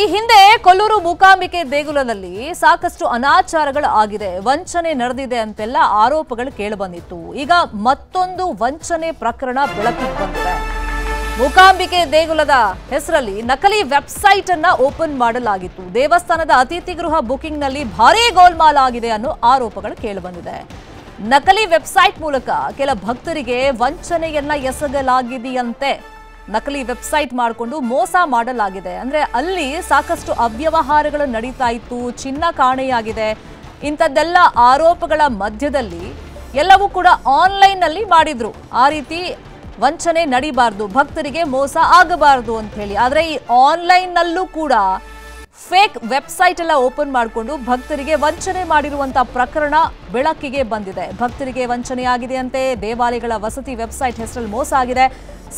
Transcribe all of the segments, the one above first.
ಈ ಹಿಂದೆ ಕೊಲ್ಲೂರು ಮೂಕಾಂಬಿಕೆ ದೇಗುಲದಲ್ಲಿ ಸಾಕಷ್ಟು ಅನಾಚಾರಗಳು ಆಗಿದೆ, ವಂಚನೆ ನಡೆದಿದೆ ಅಂತೆಲ್ಲ ಆರೋಪಗಳು ಕೇಳಿಬಂದಿತ್ತು. ಈಗ ಮತ್ತೊಂದು ವಂಚನೆ ಪ್ರಕರಣ ಬೆಳಕಿಗೆ ಬಂದಿದೆ. ಮೂಕಾಂಬಿಕೆ ದೇಗುಲದ ಹೆಸರಲ್ಲಿ ನಕಲಿ ವೆಬ್ಸೈಟ್ ಅನ್ನ ಓಪನ್ ಮಾಡಲಾಗಿತ್ತು. ದೇವಸ್ಥಾನದ ಅತಿಥಿ ಗೃಹ ಬುಕಿಂಗ್ ನಲ್ಲಿ ಭಾರೀ ಗೋಲ್ಮಾಲ್ ಆಗಿದೆ ಅನ್ನೋ ಆರೋಪಗಳು ಕೇಳಿಬಂದಿದೆ. ನಕಲಿ ವೆಬ್ಸೈಟ್ ಮೂಲಕ ಕೆಲ ಭಕ್ತರಿಗೆ ವಂಚನೆಯನ್ನ ಎಸಗಲಾಗಿದೆಯಂತೆ. ನಕಲಿ ವೆಬ್ಸೈಟ್ ಮಾಡಿಕೊಂಡು ಮೋಸ ಮಾಡಲಾಗಿದೆ. ಅಂದ್ರೆ ಅಲ್ಲಿ ಸಾಕಷ್ಟು ಅವ್ಯವಹಾರಗಳು ನಡೀತಾ ಇತ್ತು, ಚಿನ್ನ ಕಾಣೆಯಾಗಿದೆ. ಇಂಥದ್ದೆಲ್ಲ ಆರೋಪಗಳ ಮಧ್ಯದಲ್ಲಿ ಎಲ್ಲವೂ ಕೂಡ ಆನ್ಲೈನ್ ನಲ್ಲಿ ಮಾಡಿದ್ರು. ಆ ರೀತಿ ವಂಚನೆ ನಡೀಬಾರ್ದು, ಭಕ್ತರಿಗೆ ಮೋಸ ಆಗಬಾರದು ಅಂತ ಹೇಳಿ. ಆದ್ರೆ ಈ ಆನ್ಲೈನ್ ನಲ್ಲೂ ಕೂಡ ಫೇಕ್ ವೆಬ್ಸೈಟ್ ಎಲ್ಲ ಓಪನ್ ಮಾಡಿಕೊಂಡು ಭಕ್ತರಿಗೆ ವಂಚನೆ ಮಾಡಿರುವಂತ ಪ್ರಕರಣ ಬೆಳಕಿಗೆ ಬಂದಿದೆ. ಭಕ್ತರಿಗೆ ವಂಚನೆ ಆಗಿದೆ ಅಂತೆ. ದೇವಾಲಯಗಳ ವಸತಿ ವೆಬ್ಸೈಟ್ ಹೆಸರಲ್ಲಿ ಮೋಸ ಆಗಿದೆ.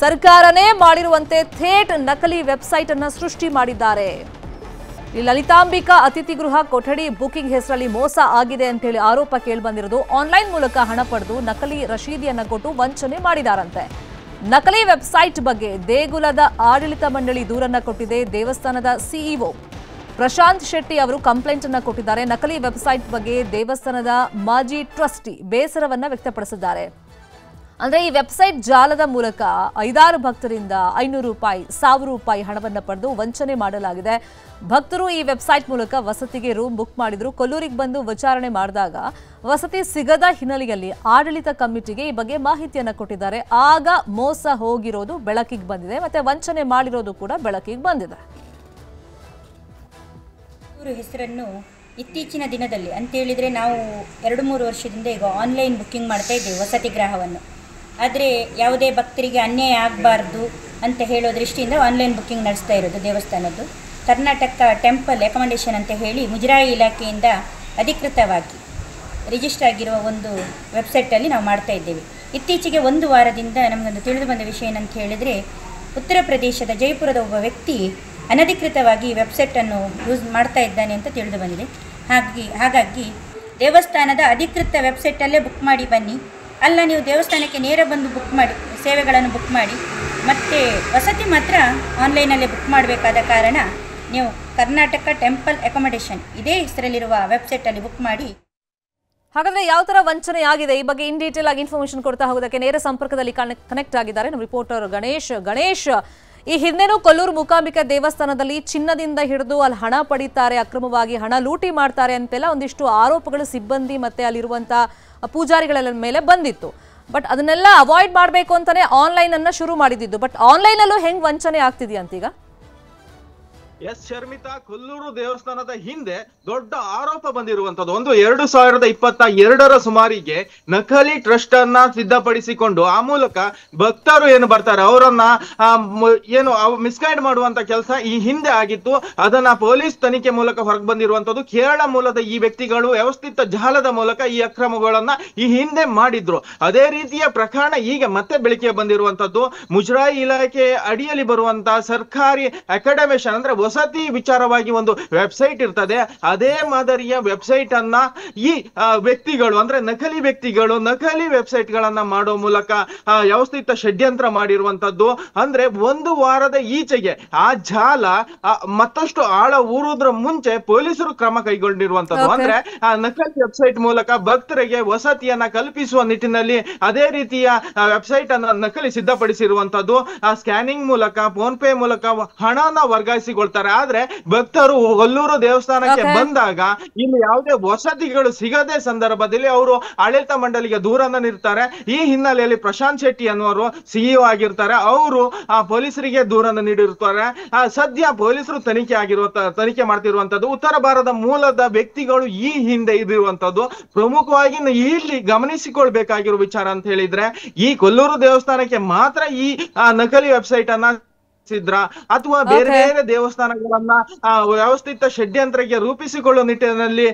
ಸರ್ಕಾರನೇ ಮಾಡಿರುವಂತೆ ಥೇಟ್ ನಕಲಿ ವೆಬ್ಸೈಟ್ ಅನ್ನ ಸೃಷ್ಟಿ ಮಾಡಿದ್ದಾರೆ. ಈ ಲಲಿತಾಂಬಿಕಾ ಅತಿಥಿ ಗೃಹ ಕೊಠಡಿ ಬುಕಿಂಗ್ ಹೆಸರಲ್ಲಿ ಮೋಸ ಆಗಿದೆ ಅಂತ ಹೇಳಿ ಆರೋಪ ಕೇಳಿಬಂದಿರೋದು. ಆನ್ಲೈನ್ ಮೂಲಕ ಹಣ ಪಡೆದು ನಕಲಿ ರಶೀದಿಯನ್ನ ಕೊಟ್ಟು ವಂಚನೆ ಮಾಡಿದಾರಂತೆ. ನಕಲಿ ವೆಬ್ಸೈಟ್ ಬಗ್ಗೆ ದೇಗುಲದ ಆಡಳಿತ ಮಂಡಳಿ ದೂರನ್ನ ಕೊಟ್ಟಿದೆ. ದೇವಸ್ಥಾನದ ಸಿಇಒ ಪ್ರಶಾಂತ್ ಶೆಟ್ಟಿ ಅವರು ಕಂಪ್ಲೇಂಟ್ ಅನ್ನ ಕೊಟ್ಟಿದ್ದಾರೆ. ನಕಲಿ ವೆಬ್ಸೈಟ್ ಬಗ್ಗೆ ದೇವಸ್ಥಾನದ ಮಾಜಿ ಟ್ರಸ್ಟಿ ಬೇಸರವನ್ನ ವ್ಯಕ್ತಪಡಿಸಿದ್ದಾರೆ. ಅಂದ್ರೆ ಈ ವೆಬ್ಸೈಟ್ ಜಾಲದ ಮೂಲಕ 5-6 ಭಕ್ತರಿಂದ 500 ರೂಪಾಯಿ, 1000 ರೂಪಾಯಿ ಹಣವನ್ನು ಪಡೆದು ವಂಚನೆ ಮಾಡಲಾಗಿದೆ. ಭಕ್ತರು ಈ ವೆಬ್ಸೈಟ್ ಮೂಲಕ ವಸತಿಗೆ ರೂಮ್ ಬುಕ್ ಮಾಡಿದ್ರು. ಕೊಲ್ಲೂರಿಗೆ ಬಂದು ವಿಚಾರಣೆ ಮಾಡಿದಾಗ ವಸತಿ ಸಿಗದ ಹಿನ್ನೆಲೆಯಲ್ಲಿ ಆಡಳಿತ ಕಮಿಟಿಗೆ ಈ ಬಗ್ಗೆ ಮಾಹಿತಿಯನ್ನು ಕೊಟ್ಟಿದ್ದಾರೆ. ಆಗ ಮೋಸ ಹೋಗಿರೋದು ಬೆಳಕಿಗೆ ಬಂದಿದೆ, ಮತ್ತೆ ವಂಚನೆ ಮಾಡಿರೋದು ಕೂಡ ಬೆಳಕಿಗೆ ಬಂದಿದೆ. ಹೆಸರನ್ನು ಇತ್ತೀಚಿನ ದಿನದಲ್ಲಿ ಅಂತೇಳಿದರೆ ನಾವು 2-3 ವರ್ಷದಿಂದ ಈಗ ಆನ್ಲೈನ್ ಬುಕ್ಕಿಂಗ್ ಮಾಡ್ತಾ ಇದ್ದೇವೆ ವಸತಿ ಗೃಹವನ್ನು. ಆದರೆ ಯಾವುದೇ ಭಕ್ತರಿಗೆ ಅನ್ಯಾಯ ಆಗಬಾರ್ದು ಅಂತ ಹೇಳೋ ದೃಷ್ಟಿಯಿಂದ ಆನ್ಲೈನ್ ಬುಕ್ಕಿಂಗ್ ನಡೆಸ್ತಾ ಇರೋದು ದೇವಸ್ಥಾನದ್ದು. ಕರ್ನಾಟಕ ಟೆಂಪಲ್ ಅಕಾಮಡೇಷನ್ ಅಂತ ಹೇಳಿ ಮುಜರಾಯಿ ಇಲಾಖೆಯಿಂದ ಅಧಿಕೃತವಾಗಿ ರಿಜಿಸ್ಟರ್ ಆಗಿರುವ ಒಂದು ವೆಬ್ಸೈಟಲ್ಲಿ ನಾವು ಮಾಡ್ತಾ ಇದ್ದೇವೆ. ಇತ್ತೀಚೆಗೆ 1 ವಾರದಿಂದ ನಮಗೊಂದು ತಿಳಿದು ಬಂದ ವಿಷಯ ಏನಂತ ಹೇಳಿದರೆ, ಉತ್ತರ ಪ್ರದೇಶದ ಜೈಪುರದ ಒಬ್ಬ ವ್ಯಕ್ತಿ ಅನಧಿಕೃತವಾಗಿ ವೆಬ್ಸೈಟನ್ನು ಯೂಸ್ ಮಾಡ್ತಾ ಇದ್ದಾನೆ ಅಂತ ತಿಳಿದು ಬಂದಿದೆ. ಹಾಗಾಗಿ ದೇವಸ್ಥಾನದ ಅಧಿಕೃತ ವೆಬ್ಸೈಟಲ್ಲೇ ಬುಕ್ ಮಾಡಿ ಬನ್ನಿ, ಅಲ್ಲ ನೀವು ದೇವಸ್ಥಾನಕ್ಕೆ ನೇರ ಬಂದು ಬುಕ್ ಮಾಡಿ ಸೇವೆಗಳನ್ನು ಬುಕ್ ಮಾಡಿ, ಮತ್ತು ವಸತಿ ಮಾತ್ರ ಆನ್ಲೈನಲ್ಲೇ ಬುಕ್ ಮಾಡಬೇಕಾದ ಕಾರಣ ನೀವು ಕರ್ನಾಟಕ ಟೆಂಪಲ್ ಅಕಾಮಡೇಷನ್ ಇದೇ ಹೆಸರಲ್ಲಿರುವ ವೆಬ್ಸೈಟಲ್ಲಿ ಬುಕ್ ಮಾಡಿ. ಹಾಗಾದ್ರೆ ಯಾವ ತರ ವಂಚನೆ ಆಗಿದೆ ಈ ಬಗ್ಗೆ ಇನ್ ಡೀಟೇಲ್ ಆಗಿ ಇನ್ಫಾರ್ಮೇಶನ್ ಕೊಡ್ತಾ ಹೋಗೋದಕ್ಕೆ ನೇರ ಸಂಪರ್ಕದಲ್ಲಿ ಕನೆಕ್ಟ್ ಆಗಿದ್ದಾರೆ ನಮ್ಮ ರಿಪೋರ್ಟರ್ ಗಣೇಶ್. ಈ ಹಿಂದೆನೂ ಕೊಲ್ಲೂರು ಮೂಕಾಂಬಿಕಾ ದೇವಸ್ಥಾನದಲ್ಲಿ ಚಿನ್ನದಿಂದ ಹಿಡಿದು ಅಲ್ಲಿ ಹಣ ಪಡೀತಾರೆ, ಅಕ್ರಮವಾಗಿ ಹಣ ಲೂಟಿ ಮಾಡ್ತಾರೆ ಅಂತೆಲ್ಲ ಒಂದಿಷ್ಟು ಆರೋಪಗಳು ಸಿಬ್ಬಂದಿ ಮತ್ತೆ ಅಲ್ಲಿರುವಂತ ಪೂಜಾರಿಗಳ ಮೇಲೆ ಬಂದಿತ್ತು. ಬಟ್ ಅದನ್ನೆಲ್ಲ ಅವಾಯ್ಡ್ ಮಾಡಬೇಕು ಅಂತಾನೆ ಆನ್ಲೈನ್ ಅನ್ನ ಶುರು ಮಾಡಿದ್ದು. ಬಟ್ ಆನ್ಲೈನ್ ಅಲ್ಲೂ ಹೆಂಗ್ ವಂಚನೆ ಆಗ್ತಿದೆಯಂತೀಗ? ಎಸ್ ಶರ್ಮಿತಾ, ಕೊಲ್ಲೂರು ದೇವಸ್ಥಾನದ ಹಿಂದೆ ದೊಡ್ಡ ಆರೋಪ ಬಂದಿರುವಂತದ್ದು. 2022ರ ಸುಮಾರಿಗೆ ನಕಲಿ ಟ್ರಸ್ಟ್ ಅನ್ನ ಸಿದ್ಧಪಡಿಸಿಕೊಂಡು ಆ ಮೂಲಕ ಭಕ್ತರು ಏನು ಬರ್ತಾರೆ ಅವರನ್ನ ಮಿಸ್ಗೈಡ್ ಮಾಡುವಂತ ಕೆಲಸ ಈ ಹಿಂದೆ ಆಗಿತ್ತು. ಅದನ್ನ ಪೊಲೀಸ್ ತನಿಖೆ ಮೂಲಕ ಹೊರಗೆ ಬಂದಿರುವಂತದ್ದು. ಕೇರಳ ಮೂಲದ ಈ ವ್ಯಕ್ತಿಗಳು ವ್ಯವಸ್ಥಿತ ಜಾಲದ ಮೂಲಕ ಈ ಅಕ್ರಮಗಳನ್ನ ಈ ಹಿಂದೆ ಮಾಡಿದ್ರು. ಅದೇ ರೀತಿಯ ಪ್ರಕರಣ ಈಗ ಮತ್ತೆ ಬೆಳಕಿಗೆ ಬಂದಿರುವಂತದ್ದು. ಮುಜರಾಯಿ ಇಲಾಖೆ ಅಡಿಯಲ್ಲಿ ಬರುವಂತ ಸರ್ಕಾರಿ ಅಕಾಡೆಮಿಷನ್ ಅಂದ್ರೆ ವಸತಿ ವಿಚಾರವಾಗಿ ಒಂದು ವೆಬ್ಸೈಟ್ ಇರ್ತದೆ. ಅದೇ ಮಾದರಿಯ ವೆಬ್ಸೈಟ್ ಅನ್ನ ಈ ವ್ಯಕ್ತಿಗಳು ಅಂದ್ರೆ ನಕಲಿ ವ್ಯಕ್ತಿಗಳು ನಕಲಿ ವೆಬ್ಸೈಟ್ ಗಳನ್ನ ಮಾಡೋ ಮೂಲಕ ವ್ಯವಸ್ಥಿತ ಷಡ್ಯಂತ್ರ ಮಾಡಿರುವಂತದ್ದು. ಅಂದ್ರೆ 1 ವಾರದ ಈಚೆಗೆ ಆ ಜಾಲ ಮತ್ತಷ್ಟು ಆಳ ಊರುವುದರ ಮುಂಚೆ ಪೊಲೀಸರು ಕ್ರಮ ಕೈಗೊಂಡಿರುವಂತದ್ದು. ಅಂದ್ರೆ ಆ ನಕಲಿ ವೆಬ್ಸೈಟ್ ಮೂಲಕ ಭಕ್ತರಿಗೆ ವಸತಿಯನ್ನ ಕಲ್ಪಿಸುವ ನಿಟ್ಟಿನಲ್ಲಿ ಅದೇ ರೀತಿಯ ವೆಬ್ಸೈಟ್ ಅನ್ನ ನಕಲಿ ಸಿದ್ಧಪಡಿಸಿರುವಂತದ್ದು. ಆ ಸ್ಕ್ಯಾನಿಂಗ್ ಮೂಲಕ ಫೋನ್ ಪೇ ಮೂಲಕ ಹಣನ ವರ್ಗಾಯಿಸಿಕೊಳ್ತಾರೆ. ಆದ್ರೆ ಭಕ್ತರು ಕೊಲ್ಲೂರು ದೇವಸ್ಥಾನಕ್ಕೆ ಬಂದಾಗ ಇಲ್ಲಿ ಯಾವುದೇ ವಸತಿಗಳು ಸಿಗದೆ ಸಂದರ್ಭದಲ್ಲಿ ಅವರು ಆಡಳಿತ ಮಂಡಳಿಗೆ ದೂರನ್ನ ನೀಡ್ತಾರೆ. ಈ ಹಿನ್ನೆಲೆಯಲ್ಲಿ ಪ್ರಶಾಂತ್ ಶೆಟ್ಟಿ ಅನ್ನುವರು ಸಿಇಒ ಆಗಿರ್ತಾರೆ. ಅವರು ಪೊಲೀಸರಿಗೆ ದೂರನ್ನ ನೀಡಿರ್ತಾರೆ. ಸದ್ಯ ಪೊಲೀಸರು ತನಿಖೆ ಮಾಡ್ತಿರುವಂತದ್ದು. ಉತ್ತರ ಭಾರತದ ಮೂಲದ ವ್ಯಕ್ತಿಗಳು ಈ ಹಿಂದೆ ಇದಿರುವಂತದ್ದು. ಪ್ರಮುಖವಾಗಿ ಇಲ್ಲಿ ಗಮನಿಸಿಕೊಳ್ಬೇಕಾಗಿರುವ ವಿಚಾರ ಅಂತ ಹೇಳಿದ್ರೆ, ಈ ಕೊಲ್ಲೂರು ದೇವಸ್ಥಾನಕ್ಕೆ ಮಾತ್ರ ಈ ನಕಲಿ ವೆಬ್ಸೈಟ್ ಅನ್ನ ಅಥವಾ ಬೇರೆ ಬೇರೆ ದೇವಸ್ಥಾನಗಳನ್ನ ವ್ಯವಸ್ಥಿತ ಷಡ್ಯಂತ್ರಕ್ಕೆ ರೂಪಿಸಿಕೊಳ್ಳುವ ನಿಟ್ಟಿನಲ್ಲಿ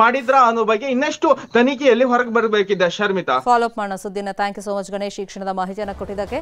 ಮಾಡಿದ್ರ ಅನ್ನೋ ಬಗ್ಗೆ ಇನ್ನಷ್ಟು ತನಿಖೆಯಲ್ಲಿ ಹೊರಗೆ ಬರಬೇಕಿದೆ. ಶರ್ಮಿತಾ, ಫಾಲೋ ಅಪ್ ಮಾಡೋಣ ಸುದ್ದಿನ. Thank you so much Ganesh, ಈ ಕ್ಷಣದ ಮಾಹಿತಿಯನ್ನು ಕೊಟ್ಟಿದ್ದಕ್ಕೆ.